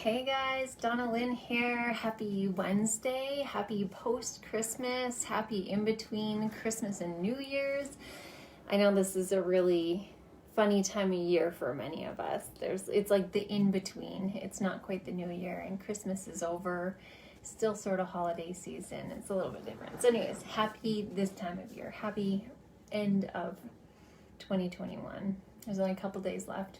Hey guys, Donna Lynn here. Happy Wednesday, happy post-Christmas, happy in-between Christmas and New Year's. I know this is a really funny time of year for many of us. It's like the in-between. It's not quite the New Year and Christmas is over. Still sort of holiday season. It's a little bit different. So anyways, happy this time of year. Happy end of 2021. There's only a couple days left.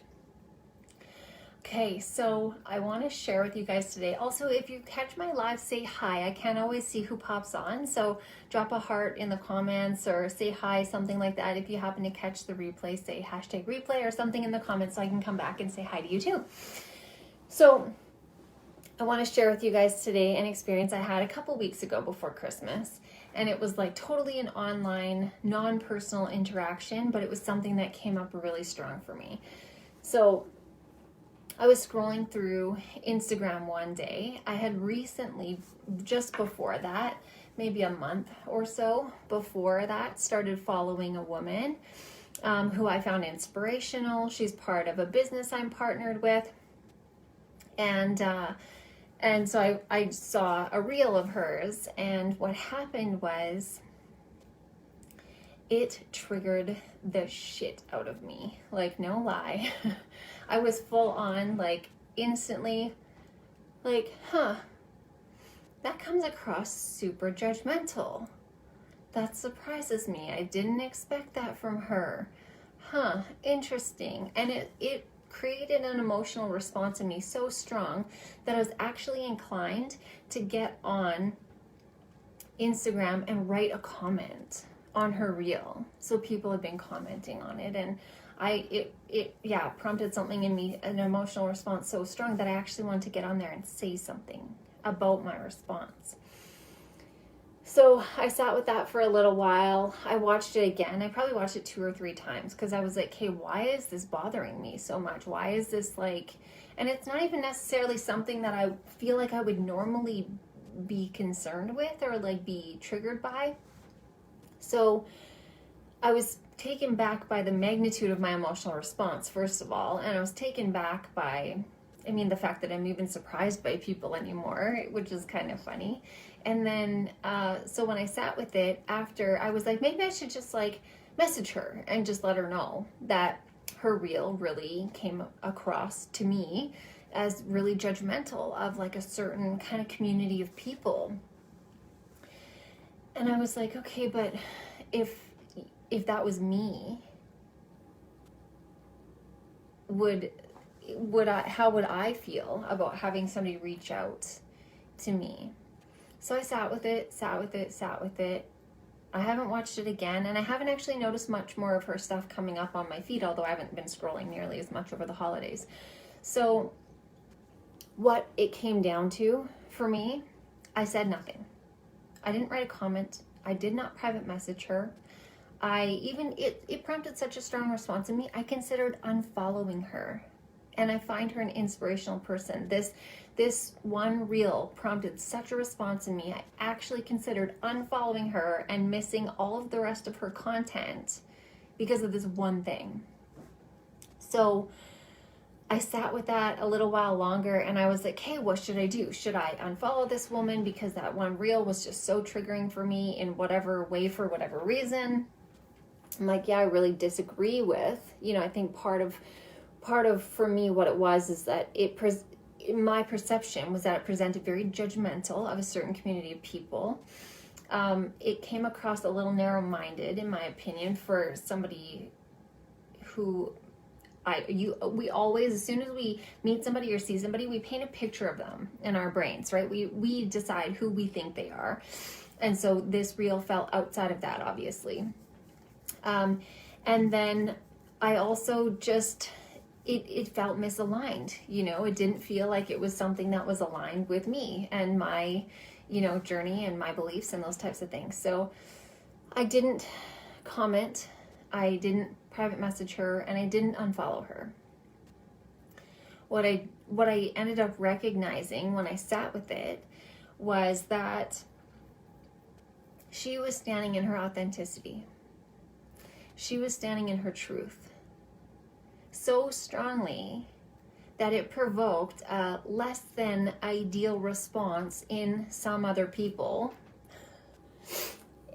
Okay, so I want to share with you guys today. Also, if you catch my live, say hi. I can't always see who pops on, so drop a heart in the comments or say hi, something like that. If you happen to catch the replay, say hashtag replay or something in the comments so I can come back and say hi to you too. So I want to share with you guys today an experience I had a couple weeks ago before Christmas. And it was like totally an online, non-personal interaction, but it was something that came up really strong for me. So I was scrolling through Instagram one day. I had recently, just before that, maybe a month or so before that, started following a woman who I found inspirational. She's part of a business I'm partnered with. And so I saw a reel of hers, and what happened was it triggered the shit out of me. Like, no lie. I was full on, like, instantly, like, that comes across super judgmental. That surprises me. I didn't expect that from her. Interesting. And it created an emotional response in me so strong that I was actually inclined to get on Instagram and write a comment on her reel. So people have been commenting on it, and it prompted something in me, an emotional response so strong that I actually wanted to get on there and say something about my response. So I sat with that for a little while. I watched it again. I probably watched it 2 or 3 times because I was like, hey, why is this bothering me so much? Why is this like, and it's not even necessarily something that I feel like I would normally be concerned with or like be triggered by. So I was taken back by the magnitude of my emotional response, first of all, and I was taken back by, the fact that I'm even surprised by people anymore, which is kind of funny. And then, so when I sat with it after, I was like, maybe I should just like message her and just let her know that her reel really came across to me as really judgmental of like a certain kind of community of people. And I was like, okay, but if that was me, how would I feel about having somebody reach out to me? So I sat with it. I haven't watched it again, and I haven't actually noticed much more of her stuff coming up on my feed, although I haven't been scrolling nearly as much over the holidays. So what it came down to for me, I said nothing. I didn't write a comment. I did not private message her. It prompted such a strong response in me, I considered unfollowing her. And I find her an inspirational person. This one reel prompted such a response in me, I actually considered unfollowing her and missing all of the rest of her content because of this one thing. So I sat with that a little while longer, and I was like, hey, what should I do? Should I unfollow this woman because that one reel was just so triggering for me in whatever way for whatever reason? I'm like, yeah, I really disagree with, I think part of for me what it was is that my perception was that it presented very judgmental of a certain community of people. It came across a little narrow-minded, in my opinion, for somebody who we always, as soon as we meet somebody or see somebody, we paint a picture of them in our brains, right? We decide who we think they are. And so this reel fell outside of that, obviously. And then I also just, it felt misaligned, it didn't feel like it was something that was aligned with me and my, journey and my beliefs and those types of things. So I didn't comment, I didn't private message her, and I didn't unfollow her. What I ended up recognizing when I sat with it was that she was standing in her authenticity. She was standing in her truth so strongly that it provoked a less than ideal response in some other people,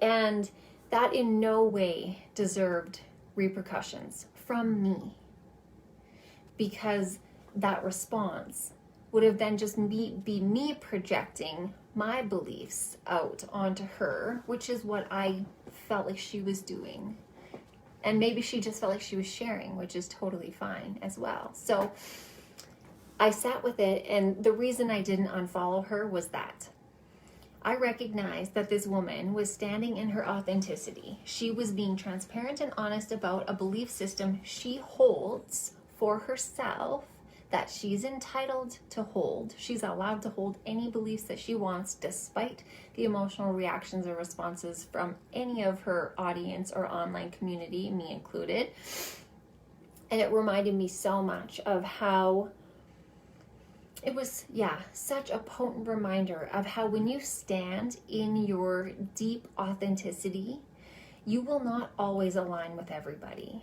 and that in no way deserved repercussions from me, because that response would have then just be me projecting my beliefs out onto her, which is what I felt like she was doing. And maybe she just felt like she was sharing, which is totally fine as well. So I sat with it, and the reason I didn't unfollow her was that I recognized that this woman was standing in her authenticity. She was being transparent and honest about a belief system she holds for herself, that she's entitled to hold. She's allowed to hold any beliefs that she wants, despite the emotional reactions or responses from any of her audience or online community, me included. And it reminded me so much of how it was, such a potent reminder of how when you stand in your deep authenticity, you will not always align with everybody.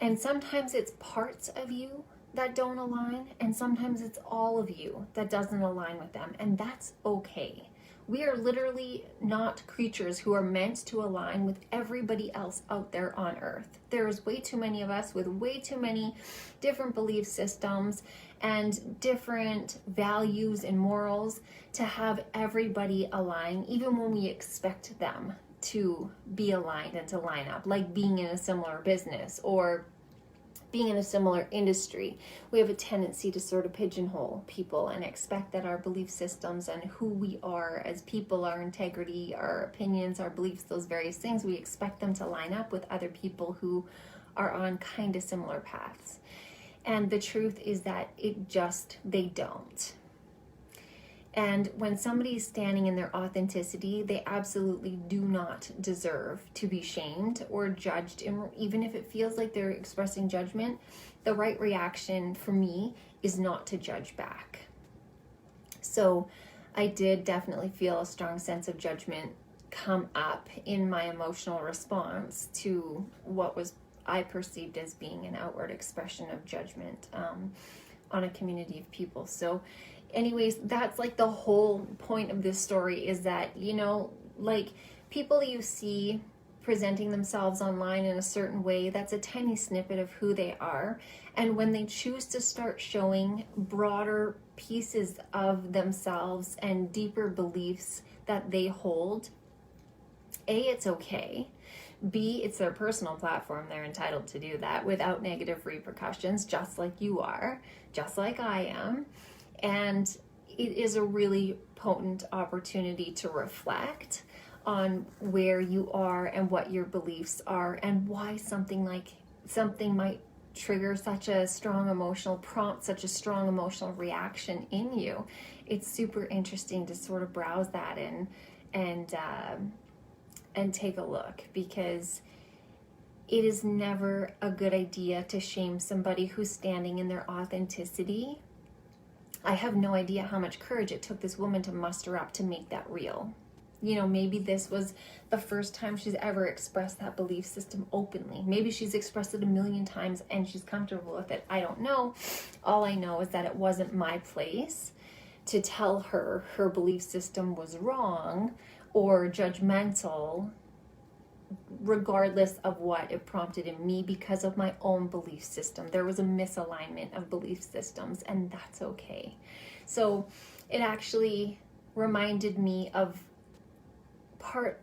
And sometimes it's parts of you that don't align, and sometimes it's all of you that doesn't align with them, and that's okay. We are literally not creatures who are meant to align with everybody else out there on earth. There's way too many of us with way too many different belief systems and different values and morals to have everybody align, even when we expect them to be aligned and to line up, like being in a similar business or being in a similar industry. We have a tendency to sort of pigeonhole people and expect that our belief systems and who we are as people, our integrity, our opinions, our beliefs, those various things, we expect them to line up with other people who are on kind of similar paths. And the truth is that they don't. And when somebody's standing in their authenticity, they absolutely do not deserve to be shamed or judged. And even if it feels like they're expressing judgment, the right reaction for me is not to judge back. So I did definitely feel a strong sense of judgment come up in my emotional response to what was I perceived as being an outward expression of judgment on a community of people. So anyways, that's like the whole point of this story, is that, like people you see presenting themselves online in a certain way, that's a tiny snippet of who they are. And when they choose to start showing broader pieces of themselves and deeper beliefs that they hold, A, it's okay. B, it's their personal platform. They're entitled to do that without negative repercussions, just like you are, just like I am. And it is a really potent opportunity to reflect on where you are and what your beliefs are, and why something might trigger such a strong emotional prompt, such a strong emotional reaction in you. It's super interesting to sort of browse that and take a look, because it is never a good idea to shame somebody who's standing in their authenticity. I have no idea how much courage it took this woman to muster up to make that real. Maybe this was the first time she's ever expressed that belief system openly. Maybe she's expressed it a million times and she's comfortable with it. I don't know. All I know is that it wasn't my place to tell her her belief system was wrong or judgmental, regardless of what it prompted in me, because of my own belief system. There was a misalignment of belief systems, and that's okay. So it actually reminded me of part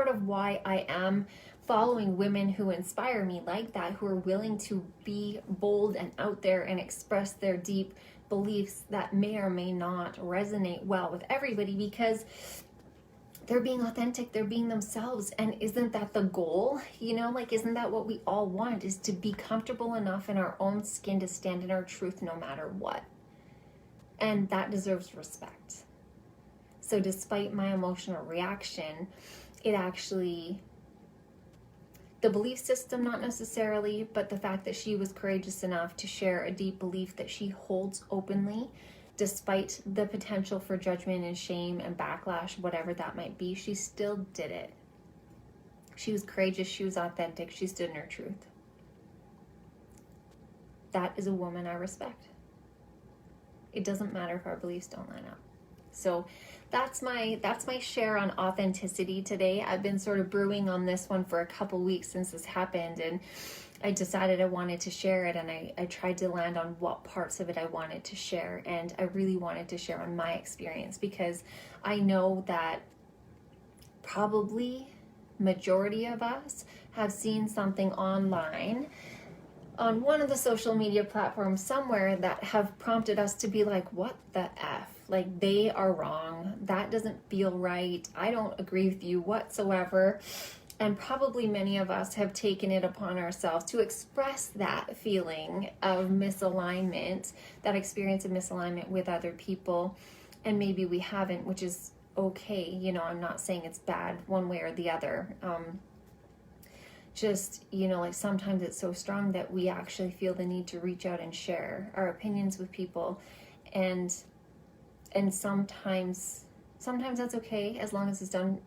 of why I am following women who inspire me like that, who are willing to be bold and out there and express their deep beliefs that may or may not resonate well with everybody, because they're being authentic, they're being themselves. And isn't that the goal? Isn't that what we all want, is to be comfortable enough in our own skin to stand in our truth no matter what? And that deserves respect. So despite my emotional reaction, the belief system, not necessarily, but the fact that she was courageous enough to share a deep belief that she holds openly, despite the potential for judgment and shame and backlash, whatever that might be, she still did it. She was courageous, she was authentic, she stood in her truth. that is a woman I respect. It doesn't matter if our beliefs don't line up. So that's my share on authenticity today. I've been sort of brewing on this one for a couple weeks since this happened, and I decided I wanted to share it, and I tried to land on what parts of it I wanted to share, and I really wanted to share on my experience, because I know that probably majority of us have seen something online on one of the social media platforms somewhere that have prompted us to be like, what the F? Like, they are wrong. That doesn't feel right. I don't agree with you whatsoever. And probably many of us have taken it upon ourselves to express that feeling of misalignment, that experience of misalignment with other people. And maybe we haven't, which is okay. You know, I'm not saying it's bad one way or the other. Just, you know, like sometimes it's so strong that we actually feel the need to reach out and share our opinions with people. And sometimes that's okay, as long as it's done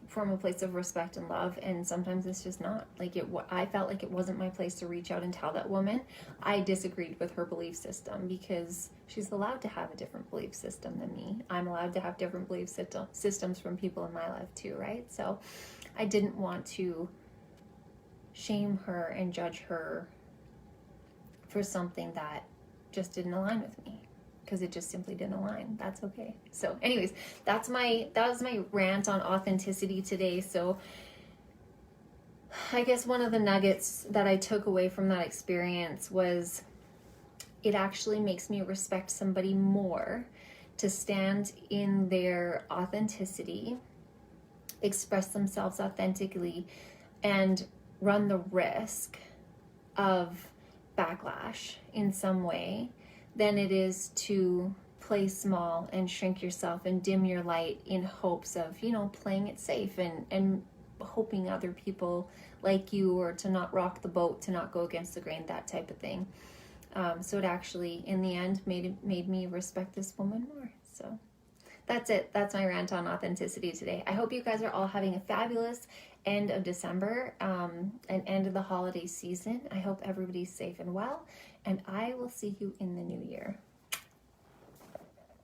from a place of respect and love. And sometimes it's just not. Like, I felt like it wasn't my place to reach out and tell that woman I disagreed with her belief system, because she's allowed to have a different belief system than me. I'm allowed to have different belief systems from people in my life too, right? So I didn't want to shame her and judge her for something that just didn't align with me, because it just simply didn't align. That's okay. So anyways, that was my rant on authenticity today. So I guess one of the nuggets that I took away from that experience was it actually makes me respect somebody more to stand in their authenticity, express themselves authentically, and run the risk of backlash in some way than it is to play small and shrink yourself and dim your light in hopes of, you know, playing it safe and hoping other people like you, or to not rock the boat, to not go against the grain, that type of thing. So it actually, in the end, made me respect this woman more. So that's it. That's my rant on authenticity today. I hope you guys are all having a fabulous end of December, and end of the holiday season. I hope everybody's safe and well, and I will see you in the new year.